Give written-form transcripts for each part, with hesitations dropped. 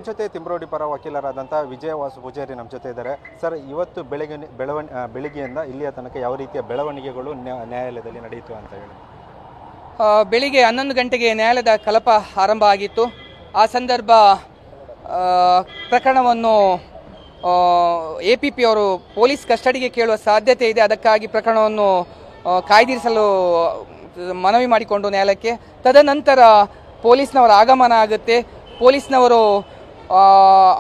ಜೊತೆ ತಿಮ್ರೋಡಿ ಪರ ವಕೀಲರಾದಂಥ ವಿಜಯ ವಾಸು ಪೂಜಾರಿ ನಮ್ಮ ಜೊತೆ ಇದ್ದಾರೆ. ಸರ್, ಇವತ್ತು ಬೆಳಿಗ್ಗೆಯಿಂದ ಇಲ್ಲಿಯ ತನಕ ಯಾವ ರೀತಿಯ ಬೆಳವಣಿಗೆಗಳು ನ್ಯಾಯಾಲಯದಲ್ಲಿ ನಡೆಯಿತು ಅಂತ ಹೇಳಿ? ಬೆಳಿಗ್ಗೆ 11 ಗಂಟೆಗೆ ನ್ಯಾಯಾಲಯದ ಕಲಾಪ ಆರಂಭ ಆಗಿತ್ತು. ಆ ಸಂದರ್ಭ ಪ್ರಕರಣವನ್ನು APP ಅವರು ಪೊಲೀಸ್ ಕಸ್ಟಡಿಗೆ ಕೇಳುವ ಸಾಧ್ಯತೆ ಇದೆ. ಅದಕ್ಕಾಗಿ ಪ್ರಕರಣವನ್ನು ಕಾಯ್ದಿರಿಸಲು ಮನವಿ ಮಾಡಿಕೊಂಡು ನ್ಯಾಯಾಲಯಕ್ಕೆ. ತದನಂತರ ಪೊಲೀಸ್ನವರ ಆಗಮನ ಆಗುತ್ತೆ. ಪೊಲೀಸ್ನವರು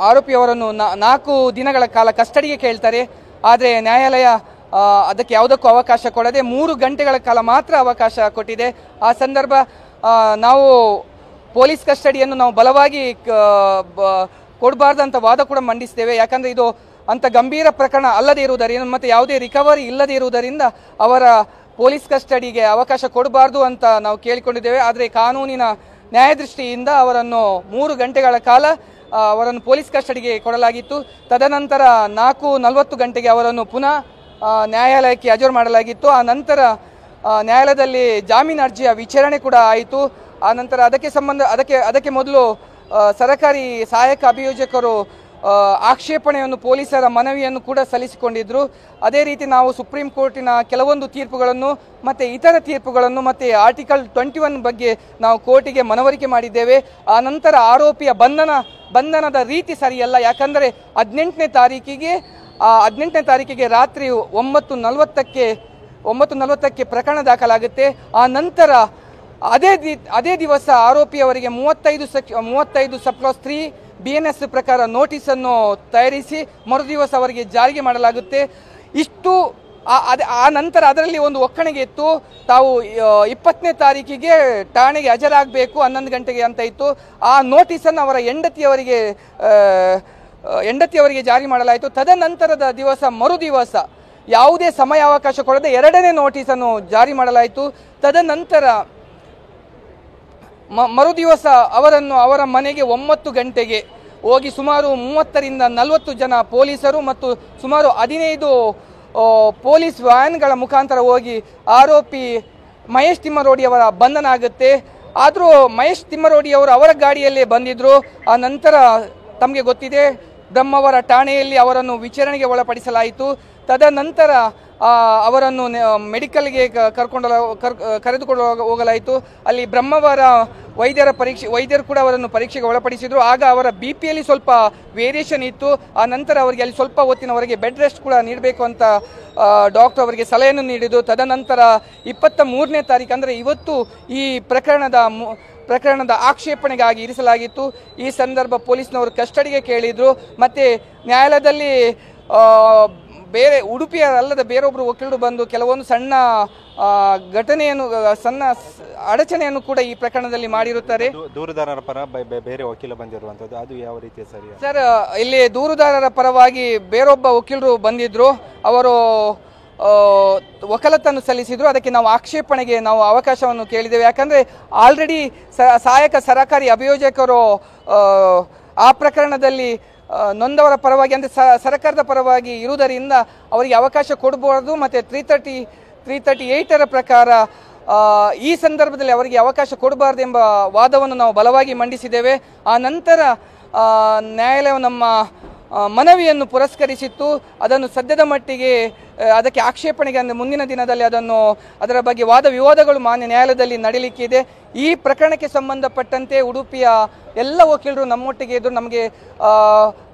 ಆರೋಪಿಯವರನ್ನು 4 ದಿನಗಳ ಕಾಲ ಕಸ್ಟಡಿಗೆ ಕೇಳ್ತಾರೆ. ಆದರೆ ನ್ಯಾಯಾಲಯ ಅದಕ್ಕೆ ಯಾವುದಕ್ಕೂ ಅವಕಾಶ ಕೊಡದೆ 3 ಗಂಟೆಗಳ ಕಾಲ ಮಾತ್ರ ಅವಕಾಶ ಕೊಟ್ಟಿದೆ. ಆ ಸಂದರ್ಭ ನಾವು ಪೊಲೀಸ್ ಕಸ್ಟಡಿಯನ್ನು ನಾವು ಬಲವಾಗಿ ಕೊಡಬಾರ್ದಂತ ವಾದ ಕೂಡ ಮಂಡಿಸ್ತೇವೆ. ಯಾಕಂದರೆ ಇದು ಅಂಥ ಗಂಭೀರ ಪ್ರಕರಣ ಅಲ್ಲದೇ ಇರುವುದರಿಂದ ಮತ್ತು ಯಾವುದೇ ರಿಕವರಿ ಇಲ್ಲದೇ ಇರುವುದರಿಂದ ಅವರ ಪೊಲೀಸ್ ಕಸ್ಟಡಿಗೆ ಅವಕಾಶ ಕೊಡಬಾರ್ದು ಅಂತ ನಾವು ಕೇಳಿಕೊಂಡಿದ್ದೇವೆ. ಆದರೆ ಕಾನೂನಿನ ನ್ಯಾಯದೃಷ್ಟಿಯಿಂದ ಅವರನ್ನು 3 ಗಂಟೆಗಳ ಕಾಲ ಅವರನ್ನು ಪೊಲೀಸ್ ಕಸ್ಟಡಿಗೆ ಕೊಡಲಾಗಿತ್ತು. ತದನಂತರ 4:40 ಗಂಟೆಗೆ ಅವರನ್ನು ಪುನಃ ನ್ಯಾಯಾಲಯಕ್ಕೆ ಹಾಜರು ಮಾಡಲಾಗಿತ್ತು. ಆ ನಂತರ ನ್ಯಾಯಾಲಯದಲ್ಲಿ ಜಾಮೀನು ಅರ್ಜಿಯ ವಿಚಾರಣೆ ಕೂಡ ಆಯಿತು. ಆ ನಂತರ ಅದಕ್ಕೆ ಮೊದಲು ಸರಕಾರಿ ಸಹಾಯಕ ಅಭಿಯೋಜಕರು ಆಕ್ಷೇಪಣೆಯನ್ನು ಪೊಲೀಸರ ಮನವಿಯನ್ನು ಕೂಡ ಸಲ್ಲಿಸಿಕೊಂಡಿದ್ದರು. ಅದೇ ರೀತಿ ನಾವು ಸುಪ್ರೀಂ ಕೋರ್ಟಿನ ಕೆಲವೊಂದು ತೀರ್ಪುಗಳನ್ನು ಮತ್ತು ಇತರ ತೀರ್ಪುಗಳನ್ನು ಮತ್ತು ಆರ್ಟಿಕಲ್ 21 ಬಗ್ಗೆ ನಾವು ಕೋರ್ಟಿಗೆ ಮನವರಿಕೆ ಮಾಡಿದ್ದೇವೆ. ಆ ನಂತರ ಆರೋಪಿಯ ಬಂಧನದ ರೀತಿ ಸರಿಯಲ್ಲ. ಯಾಕಂದರೆ 18ನೇ ತಾರೀಕಿಗೆ ರಾತ್ರಿ 9:40ಕ್ಕೆ ಪ್ರಕರಣ ದಾಖಲಾಗುತ್ತೆ. ಆ ನಂತರ ಅದೇ ದಿವಸ ಆರೋಪಿಯವರಿಗೆ 35 ಸಬ್ಕ್ಲಾಸ್ 3 BNS ಪ್ರಕಾರ ನೋಟಿಸನ್ನು ತಯಾರಿಸಿ ಮರುದಿವಸ ಅವರಿಗೆ ಜಾರಿಗೆ ಮಾಡಲಾಗುತ್ತೆ. ಆ ನಂತರ ಅದರಲ್ಲಿ ಒಂದು ಒಕ್ಕಣೆಗೆ ಇತ್ತು, ತಾವು 20ನೇ ತಾರೀಕಿಗೆ ಠಾಣೆಗೆ ಹಾಜರಾಗಬೇಕು 11 ಗಂಟೆಗೆ ಅಂತ ಇತ್ತು. ಆ ನೋಟಿಸನ್ನು ಅವರ ಹೆಂಡತಿಯವರಿಗೆ ಜಾರಿ ಮಾಡಲಾಯಿತು. ತದನಂತರದ ಮರುದಿವಸ ಯಾವುದೇ ಸಮಯಾವಕಾಶ ಕೊಡದೆ 2ನೇ ನೋಟಿಸನ್ನು ಜಾರಿ ಮಾಡಲಾಯಿತು. ತದನಂತರ ಮರುದಿವಸ ಅವರ ಮನೆಗೆ 9 ಗಂಟೆಗೆ ಹೋಗಿ ಸುಮಾರು 30ರಿಂದ 40 ಜನ ಪೊಲೀಸರು ಮತ್ತು ಸುಮಾರು 15 ಪೊಲೀಸ್ ವ್ಯಾನ್ಗಳ ಮುಖಾಂತರ ಹೋಗಿ ಆರೋಪಿ ಮಹೇಶ್ ತಿಮ್ಮರೋಡಿಯವರ ಬಂಧನ ಆಗುತ್ತೆ. ಆದರೂ ಮಹೇಶ್ ತಿಮ್ಮರೋಡಿಯವರು ಅವರ ಗಾಡಿಯಲ್ಲೇ ಬಂದಿದ್ದರು. ಆ ನಂತರ ತಮಗೆ ಗೊತ್ತಿದೆ, ಬ್ರಹ್ಮಾವರ ಠಾಣೆಯಲ್ಲಿ ಅವರನ್ನು ವಿಚಾರಣೆಗೆ ಒಳಪಡಿಸಲಾಯಿತು. ತದನಂತರ ಅವರನ್ನು ಮೆಡಿಕಲ್ಗೆ ಕರೆದುಕೊಂಡು ಹೋಗಲಾಯಿತು. ಅಲ್ಲಿ ಬ್ರಹ್ಮಾವರ ವೈದ್ಯರು ಕೂಡ ಅವರನ್ನು ಪರೀಕ್ಷೆಗೆ ಒಳಪಡಿಸಿದ್ರು. ಆಗ ಅವರ BPಯಲ್ಲಿ ಸ್ವಲ್ಪ ವೇರಿಯೇಷನ್ ಇತ್ತು. ಆ ನಂತರ ಅವರಿಗೆ ಅಲ್ಲಿ ಸ್ವಲ್ಪ ಹೊತ್ತಿನವರೆಗೆ ಬೆಡ್ ರೆಸ್ಟ್ ಕೂಡ ನೀಡಬೇಕು ಅಂತ ಡಾಕ್ಟರ್ ಅವರಿಗೆ ಸಲಹೆಯನ್ನು ನೀಡಿದ್ದು. ತದನಂತರ 23ನೇ ತಾರೀಕು ಅಂದರೆ ಇವತ್ತು ಈ ಪ್ರಕರಣದ ಆಕ್ಷೇಪಣೆಗಾಗಿ ಇರಿಸಲಾಗಿತ್ತು. ಈ ಸಂದರ್ಭ ಪೊಲೀಸ್ನವರು ಕಸ್ಟಡಿಗೆ ಕೇಳಿದ್ರು. ಮತ್ತೆ ನ್ಯಾಯಾಲಯದಲ್ಲಿ ಬೇರೆ ಉಡುಪಿಯಲ್ಲದ ಬೇರೊಬ್ಬರು ವಕೀಲರು ಬಂದು ಕೆಲವೊಂದು ಸಣ್ಣ ಅಡಚಣೆಯನ್ನು ಕೂಡ ಈ ಪ್ರಕರಣದಲ್ಲಿ ಮಾಡಿರುತ್ತಾರೆ. ದೂರುದಾರರ ಪರ ಬೇರೆ ವಕೀಲ ಬಂದಿರುವಂತದ್ದು ಅದು ಯಾವ ರೀತಿ ಸರಿ? ಸರ್, ಇಲ್ಲಿ ದೂರುದಾರರ ಪರವಾಗಿ ಬೇರೊಬ್ಬ ವಕೀಲರು ಬಂದಿದ್ರು. ಅವರು ವಕಾಲತ್ತನ್ನು ಸಲ್ಲಿಸಿದ್ರು. ಅದಕ್ಕೆ ನಾವು ಆಕ್ಷೇಪಣೆಗೆ ಅವಕಾಶವನ್ನು ಕೇಳಿದ್ದೇವೆ. ಯಾಕಂದರೆ ಆಲ್ರೆಡಿ ಸಹಾಯಕ ಸರಕಾರಿ ಅಭಿಯೋಜಕರು ಆ ಪ್ರಕರಣದಲ್ಲಿ ನೊಂದವರ ಪರವಾಗಿ ಅಂದರೆ ಸರ್ಕಾರದ ಪರವಾಗಿ ಇರುವುದರಿಂದ ಅವರಿಗೆ ಅವಕಾಶ ಕೊಡಬಾರ್ದು. ಮತ್ತು 338ರ ಪ್ರಕಾರ ಈ ಸಂದರ್ಭದಲ್ಲಿ ಅವರಿಗೆ ಅವಕಾಶ ಕೊಡಬಾರ್ದು ಎಂಬ ವಾದವನ್ನು ನಾವು ಬಲವಾಗಿ ಮಂಡಿಸಿದ್ದೇವೆ. ಆ ನಂತರ ನ್ಯಾಯಾಲಯವು ನಮ್ಮ ಮನವಿಯನ್ನು ಪುರಸ್ಕರಿಸಿತ್ತು. ಅದನ್ನು ಸದ್ಯದ ಮಟ್ಟಿಗೆ ಅದಕ್ಕೆ ಆಕ್ಷೇಪಣೆಗೆ ಅಂದರೆ ಮುಂದಿನ ದಿನದಲ್ಲಿ ಅದರ ಬಗ್ಗೆ ವಾದ ವಿವಾದಗಳು ಮಾನ್ಯ ನ್ಯಾಯಾಲಯದಲ್ಲಿ ನಡೆಯಲಿಕ್ಕಿದೆ. ಈ ಪ್ರಕರಣಕ್ಕೆ ಸಂಬಂಧಪಟ್ಟಂತೆ ಉಡುಪಿಯ ಎಲ್ಲ ವಕೀಲರು ನಮ್ಮೊಟ್ಟಿಗೆ ಇದ್ದರು. ನಮಗೆ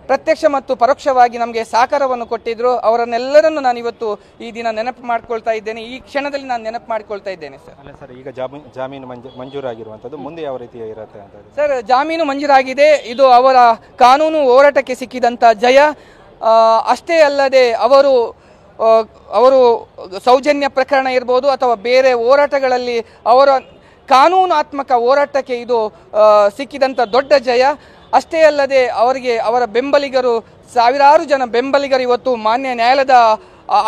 ಪ್ರತ್ಯಕ್ಷ ಮತ್ತು ಪರೋಕ್ಷವಾಗಿ ನಮಗೆ ಸಹಕಾರವನ್ನು ಕೊಟ್ಟಿದ್ರು. ಅವರನ್ನೆಲ್ಲರನ್ನು ನಾನು ಇವತ್ತು ಈ ದಿನ ನೆನಪು ಮಾಡ್ಕೊಳ್ತಾ ಇದ್ದೇನೆ. ಈ ಕ್ಷಣದಲ್ಲಿ ನಾನು ನೆನಪು ಮಾಡ್ಕೊಳ್ತಾ ಇದ್ದೇನೆ. ಸರ್, ಈಗ ಜಾಮೀನು ಮಂಜೂರಾಗಿರುವಂಥದ್ದು ಮುಂದೆ ಯಾವ ರೀತಿ ಇರುತ್ತೆ ಅಂತ? ಸರ್, ಜಾಮೀನು ಮಂಜೂರಾಗಿದೆ. ಇದು ಅವರ ಕಾನೂನು ಹೋರಾಟಕ್ಕೆ ಸಿಕ್ಕಿದಂಥ ಜಯ. ಅಷ್ಟೇ ಅಲ್ಲದೆ ಅವರು ಸೌಜನ್ಯ ಪ್ರಕರಣ ಇರ್ಬೋದು ಅಥವಾ ಬೇರೆ ಹೋರಾಟಗಳಲ್ಲಿ ಅವರ ಕಾನೂನಾತ್ಮಕ ಹೋರಾಟಕ್ಕೆ ಇದು ಸಿಕ್ಕಿದಂಥ ದೊಡ್ಡ ಜಯ. ಅಷ್ಟೇ ಅಲ್ಲದೆ ಅವರ ಬೆಂಬಲಿಗರು, ಸಾವಿರಾರು ಜನ ಬೆಂಬಲಿಗರು ಇವತ್ತು ಮಾನ್ಯ ನ್ಯಾಯಾಲಯದ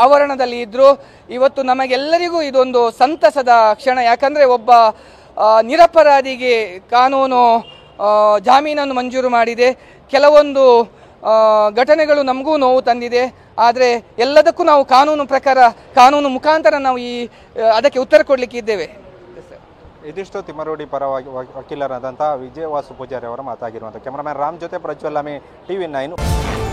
ಆವರಣದಲ್ಲಿ ಇದ್ದರು. ಇವತ್ತು ನಮಗೆಲ್ಲರಿಗೂ ಇದೊಂದು ಸಂತಸದ ಕ್ಷಣ. ಯಾಕಂದರೆ ಒಬ್ಬ ನಿರಪರಾಧಿಗೆ ಕಾನೂನು ಜಾಮೀನನ್ನು ಮಂಜೂರು ಮಾಡಿದೆ. ಕೆಲವೊಂದು ಘಟನೆಗಳು ನಮಗೂ ನೋವು ತಂದಿದೆ. ಆದರೆ ಎಲ್ಲದಕ್ಕೂ ನಾವು ಕಾನೂನು ಮುಖಾಂತರ ನಾವು ಅದಕ್ಕೆ ಉತ್ತರ ಕೊಡಲಿಕ್ಕೆ ಇದ್ದೇವೆ. ಇದಿಷ್ಟು ತಿಮ್ಮರೋಡಿ ಪರವಾಗಿ ವಕೀಲರಾದಂಥ ವಿಜಯವಾಸು ಪೂಜಾರಿ ಅವರ ಮಾತಾಗಿರುವಂಥ. ಕ್ಯಾಮರಾಮ್ಯಾನ್ ರಾಮ್ ಜೊತೆ ಪ್ರಜ್ವಲ್ ಲಾಮಿ, TV9.